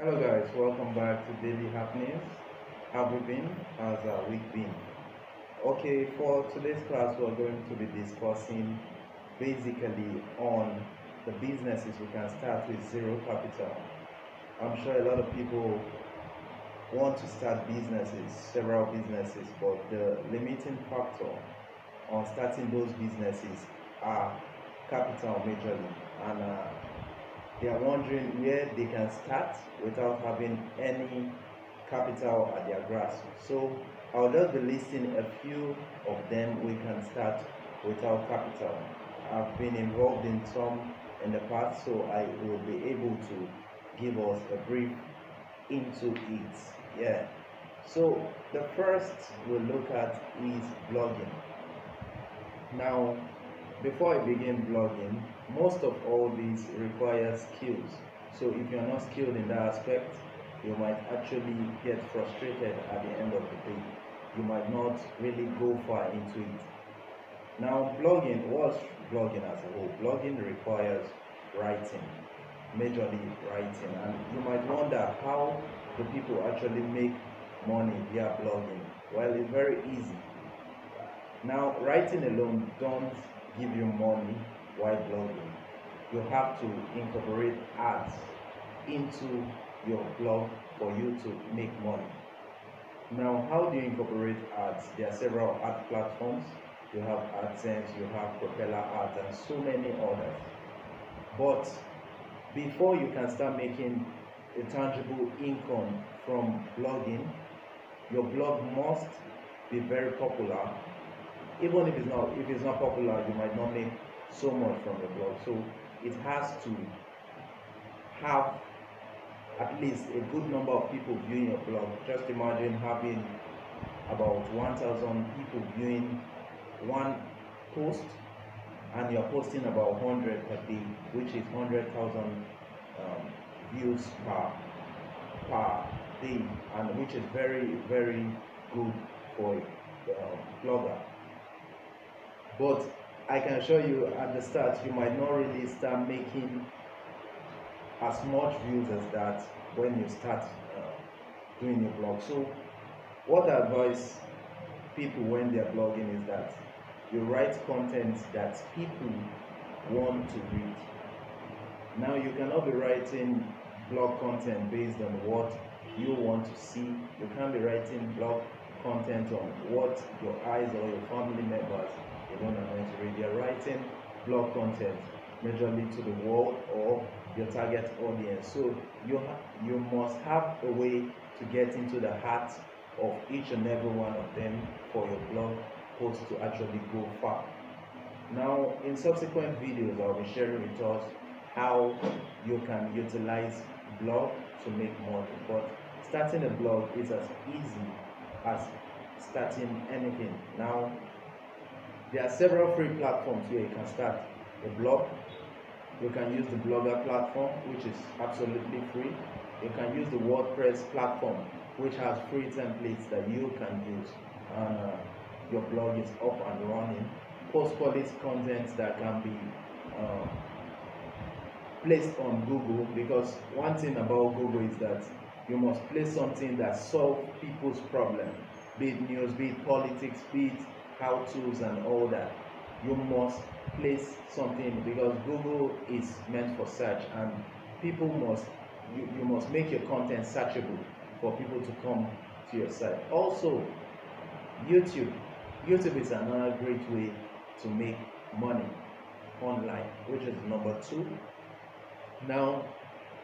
Hello guys, welcome back to Daily Happenings. How have we been? How's our week been? Okay, for today's class we're going to be discussing basically on the businesses we can start with zero capital. I'm sure a lot of people want to start businesses, several businesses, but the limiting factor on starting those businesses are capital majorly, and they are wondering where they can start without having any capital at their grasp. So I'll just be listing a few of them we can start without capital. I've been involved in some in the past, so I will be able to give us a brief into it. Yeah. So the first we'll look at is blogging. Now, before I begin blogging, most of all these require skills. So if you're not skilled in that aspect, you might actually get frustrated at the end of the day. You might not really go far into it. Now, what's blogging as a whole? Blogging requires writing, majorly writing, and you might wonder how do people actually make money via blogging? Well, it's very easy. Now, writing alone don't give you money while blogging. You have to incorporate ads into your blog for you to make money. Now, how do you incorporate ads? There are several ad platforms. You have AdSense, you have Propeller Ads, and so many others. But before you can start making a tangible income from blogging, your blog must be very popular. Even if it's not popular, you might not make so much from your blog. So it has to have at least a good number of people viewing your blog. Just imagine having about 1,000 people viewing one post, and you're posting about 100 per day, which is 100,000 views per day, and which is very, very good for a blogger. But I can assure you at the start, you might not really start making as much views as that when you start doing your blog. So what I advise people when they're blogging is that you write content that people want to read. Now, you cannot be writing blog content based on what you want to see. You can't be writing blog content on what your eyes or your family members they don't want to read. You're writing blog content majorly to the world or your target audience. So you must have a way to get into the heart of each and every one of them for your blog post to actually go far. Now, in subsequent videos, I'll be sharing with us how you can utilize blog to make money. But starting a blog is as easy as starting anything. Now, there are several free platforms where you can start a blog. You can use the Blogger platform, which is absolutely free. You can use the WordPress platform, which has free templates that you can use, and your blog is up and running. Post quality content that can be placed on Google, because one thing about Google is that you must place something that solves people's problem, be it news, be it politics, be it how-tos and all that. You must place something, because Google is meant for search, and people must you must make your content searchable for people to come to your site. Also, YouTube is another great way to make money online, which is number 2. Now,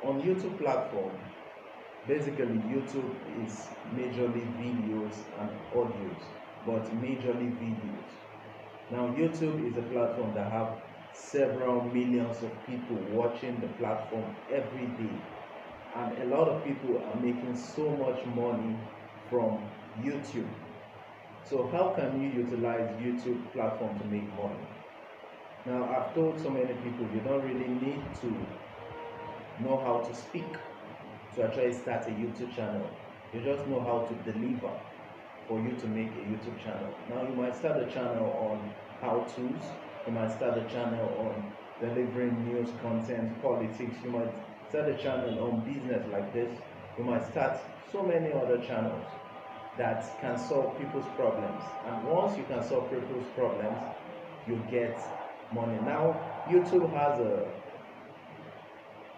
on YouTube platform, basically YouTube is majorly videos and audios, but majorly videos. Now, YouTube is a platform that have several millions of people watching the platform every day, and a lot of people are making so much money from YouTube. So how can you utilize YouTube platform to make money? Now, I've told so many people you don't really need to know how to speak to actually start a YouTube channel. You just know how to deliver for you to make a YouTube channel. Now, you might start a channel on how-tos, you might start a channel on delivering news content, politics, you might start a channel on business like this, you might start so many other channels that can solve people's problems. And once you can solve people's problems, you get money. Now, YouTube has a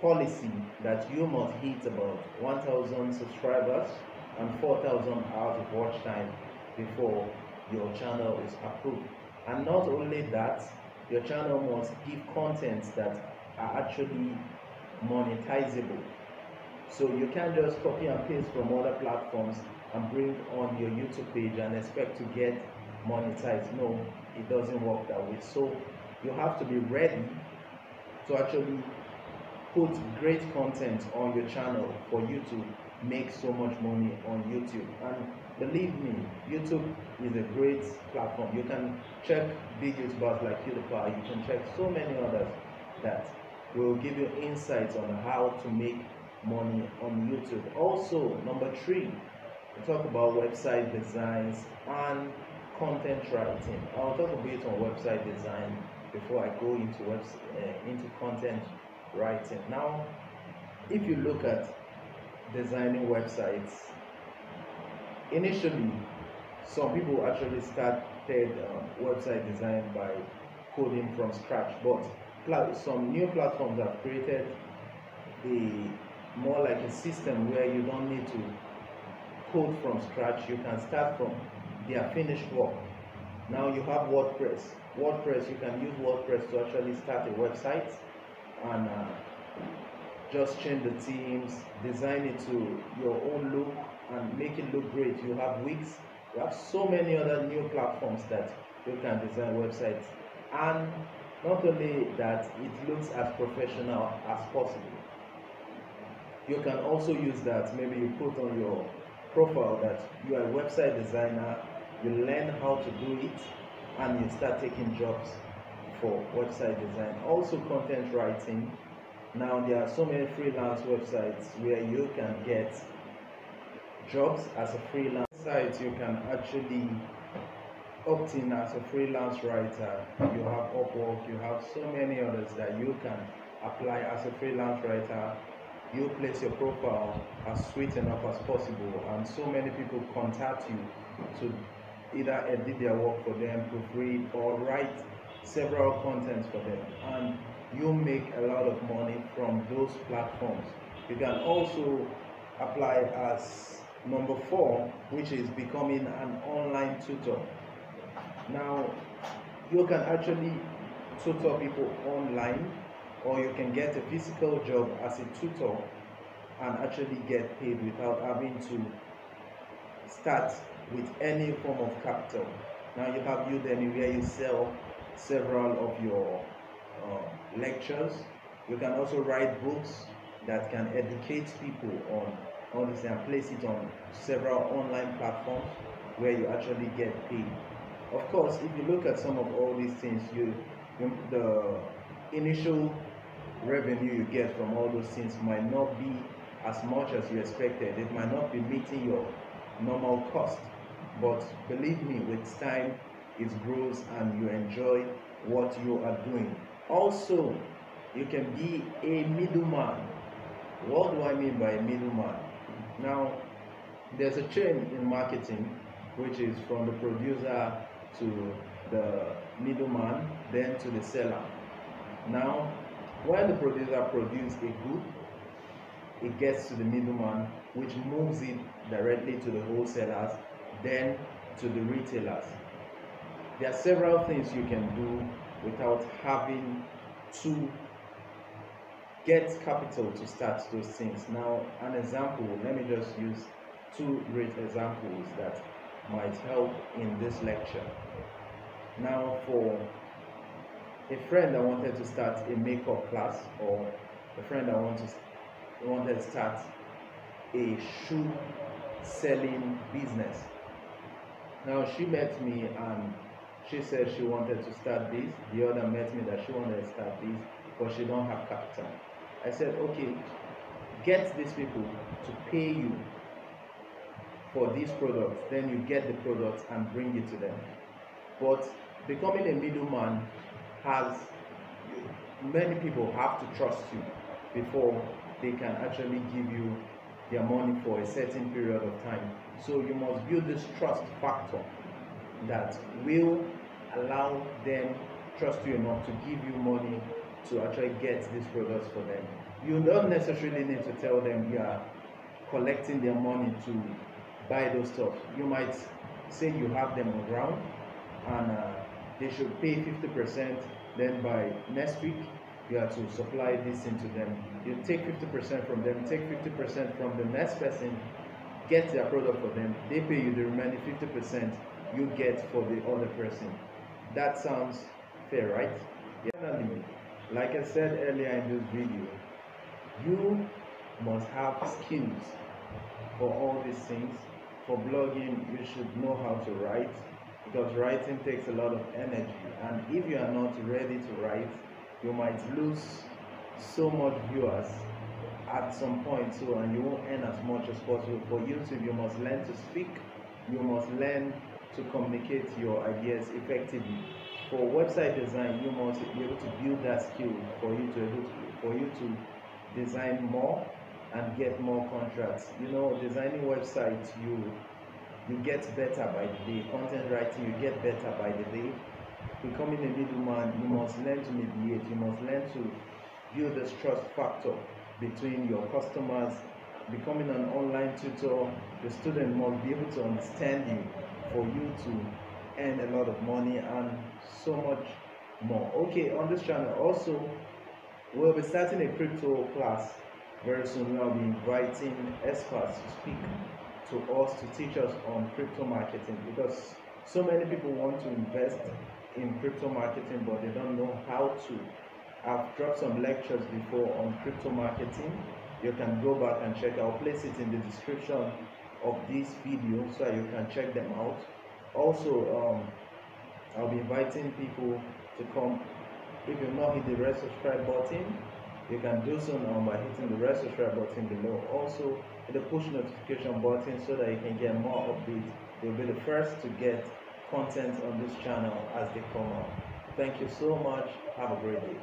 policy that you must hit about 1,000 subscribers and 4,000 hours of watch time before your channel is approved. And not only that, your channel must give contents that are actually monetizable. So you can't just copy and paste from other platforms and bring on your YouTube page and expect to get monetized. No, it doesn't work that way. So you have to be ready to actually put great content on your channel for you to make so much money on YouTube. And believe me, YouTube is a great platform. You can check big YouTubers like Tutor. You can check so many others that will give you insights on how to make money on YouTube. Also, number 3, we talk about website designs and content writing. I'll talk a bit on website design before I go into content writing. Now, if you look at designing websites, initially some people actually started website design by coding from scratch, but some new platforms have created a more like a system where you don't need to code from scratch. You can start from their finished work. Now you have WordPress. You can use WordPress to actually start a website and just change the themes, design it to your own look and make it look great. You have Wix. You have so many other new platforms that you can design websites, and not only that, it looks as professional as possible. You can also use that, maybe you put on your profile that you are a website designer, you learn how to do it, and you start taking jobs for website design. Also content writing. Now there are so many freelance websites where you can get jobs as a freelance site. You can actually opt in as a freelance writer. You have Upwork, you have so many others that you can apply as a freelance writer. You place your profile as sweet enough as possible, and so many people contact you to either edit their work for them, proofread, or write several contents for them, and you make a lot of money from those platforms. You can also apply as number 4, which is becoming an online tutor. Now you can actually tutor people online, or you can get a physical job as a tutor and actually get paid without having to start with any form of capital. Now you have Udemy, where you sell several of your lectures. You can also write books that can educate people on all this and place it on several online platforms where you actually get paid. Of course, if you look at some of all these things, the initial revenue you get from all those things might not be as much as you expected. It might not be meeting your normal cost, but believe me, with time it grows and you enjoy what you are doing. Also, you can be a middleman. What do I mean by a middleman? Now, there's a chain in marketing, which is from the producer to the middleman, then to the seller. Now, when the producer produces a good, it gets to the middleman, which moves it directly to the wholesalers, then to the retailers. There are several things you can do without having to get capital to start those things. Now, an example, let me just use 2 great examples that might help in this lecture. Now, for a friend that wanted to start a makeup class, or a friend that wanted to start a shoe selling business. Now, she met me and she said she wanted to start this. The other met me that she wanted to start this, but she don't have capital. I said, okay, get these people to pay you for these products, then you get the products and bring it to them. But becoming a middleman has, many people have to trust you before they can actually give you their money for a certain period of time. So you must build this trust factor that will allow them trust you enough to give you money to actually get these products for them. You don't necessarily need to tell them you are collecting their money to buy those stuff. You might say you have them on ground and they should pay 50%, then by next week you have to supply this into them. You take 50% from them, take 50% from the next person, get their product for them, they pay you the remaining 50% you get for the other person. That sounds fair, right? Finally, like I said earlier in this video, you must have skills for all these things. For blogging, you should know how to write, because writing takes a lot of energy, and if you are not ready to write, you might lose so much viewers at some point, and you won't earn as much as possible. For YouTube, you must learn to speak, you must learn to communicate your ideas effectively. For website design, you must be able to build that skill for you to design more and get more contracts. You know, designing websites, you get better by the day. Content writing, you get better by the day. Becoming a middleman, you must learn to mediate. You must learn to build this trust factor between your customers. Becoming an online tutor, the student must be able to understand you for you to earn a lot of money and so much more. Okay, on this channel also, we'll be starting a crypto class very soon. We'll be inviting experts to speak to us, to teach us on crypto marketing, because so many people want to invest in crypto marketing but they don't know how to. I've dropped some lectures before on crypto marketing. You can go back and check. I'll place it in the description of this video so that you can check them out. Also, I'll be inviting people to come. If you've not hit the red subscribe button, you can do so now by hitting the red subscribe button below. Also, hit the push notification button so that you can get more updates. You'll be the first to get content on this channel as they come out. Thank you so much. Have a great day.